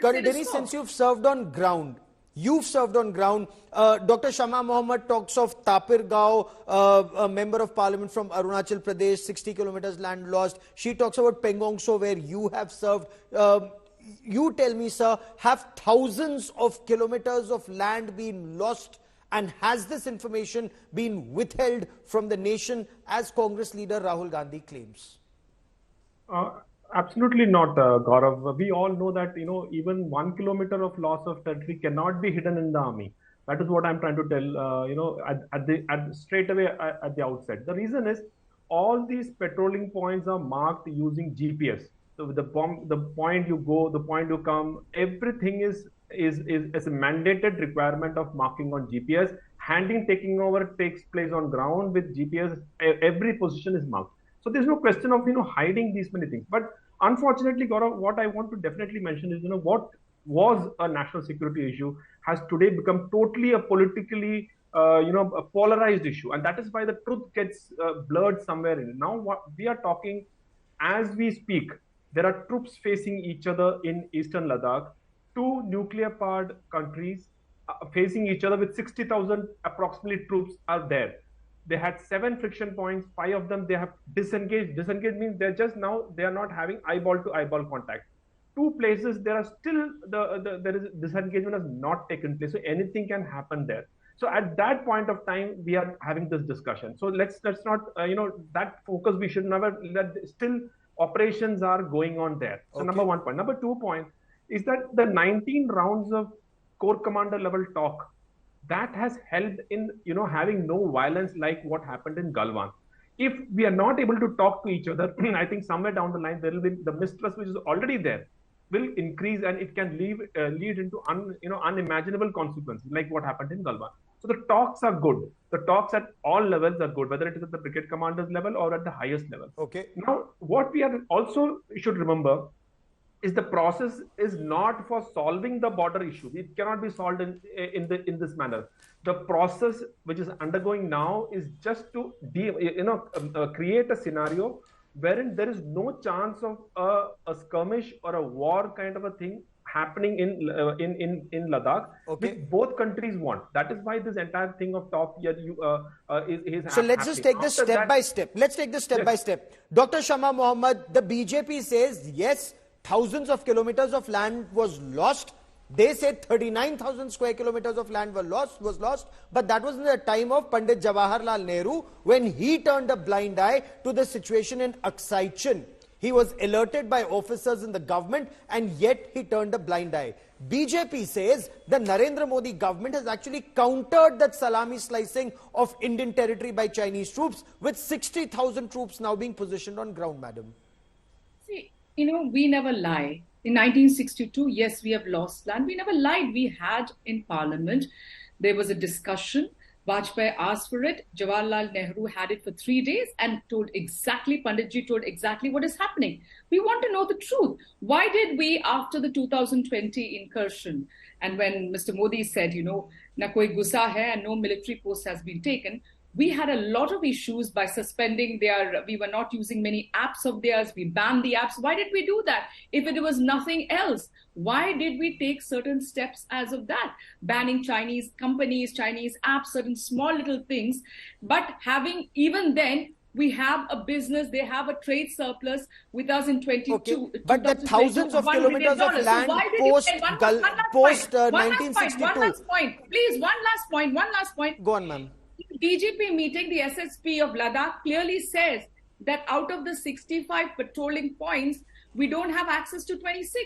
Denny, since you've served on ground, Dr. Shama Mohammed talks of Tapir Gao, a member of parliament from Arunachal Pradesh, 60 kilometers land lost. She talks about Pengong So, where you have served. You tell me, sir, have thousands of kilometers of land been lost, and has this information been withheld from the nation, as Congress leader Rahul Gandhi claims? Absolutely not, Gaurav. We all know that, even 1 kilometer of loss of territory cannot be hidden in the army. That is what I'm trying to tell, straight away at the outset. The reason is all these patrolling points are marked using GPS. So the point you go, the point you come, everything is a mandated requirement of marking on GPS. Taking over takes place on ground with GPS. Every position is marked. So there's no question of hiding these many things. But unfortunately, Gaurav, what I want to definitely mention is what was a national security issue has today become totally a politically a polarized issue, and that is why the truth gets blurred somewhere in. Now what we are talking, as we speak, there are troops facing each other in eastern Ladakh. Two nuclear-powered countries facing each other with 60,000 approximately troops are there. They had 7 friction points. 5 of them they have disengaged. Disengaged means they are not having eyeball to eyeball contact. 2 places there are still there is disengagement has not taken place. So anything can happen there. So at that point of time we are having this discussion. So let's not that focus we should never let. Still operations are going on there. So number 1 point. Number 2 point is that the 19 rounds of Corps Commander level talk that has helped in having no violence like what happened in Galwan. If we are not able to talk to each other, I think somewhere down the line there will be the mistrust which is already there will increase, and it can lead into unimaginable consequences like what happened in Galwan. So the talks are good. The talks at all levels are good, whether it is at the brigade commander's level or at the highest level. Now, what we are also should remember is the process is not for solving the border issue. It cannot be solved in this manner. The process which is undergoing now is just to create a scenario wherein there is no chance of a skirmish or a war kind of a thing happening in Ladakh, which both countries want. That is why this entire thing of talk here is so let's just take this step by step. Let's take this step by step. Dr. Shama Mohammed, the BJP says yes, thousands of kilometers of land was lost. They said 39,000 square kilometers of land was lost, but that was in the time of Pandit Jawaharlal Nehru, when he turned a blind eye to the situation in Aksai Chin. He was alerted by officers in the government, and yet he turned a blind eye. BJP says the Narendra Modi government has actually countered that salami slicing of Indian territory by Chinese troops, with 60,000 troops now being positioned on ground, madam. See, we never lie. In 1962, yes, we have lost land. We never lied. We had in parliament, there was a discussion. Vajpayee asked for it. Jawaharlal Nehru had it for 3 days and Panditji told exactly what is happening. We want to know the truth. Why did we, after the 2020 incursion, and when Mr. Modi said, na koi gussa hai and no military post has been taken, we had a lot of issues by suspending we were not using many apps of theirs. We banned the apps. Why did we do that? If it was nothing else, why did we take certain steps as of that? Banning Chinese companies, Chinese apps, certain small little things. But even then, we have a business, they have a trade surplus with us in 22. But the thousands of kilometers of land post 1962. One last point. Please, one last point. Go on, ma'am. DGP meeting, the SSP of Ladakh clearly says that out of the 65 patrolling points, we don't have access to 26.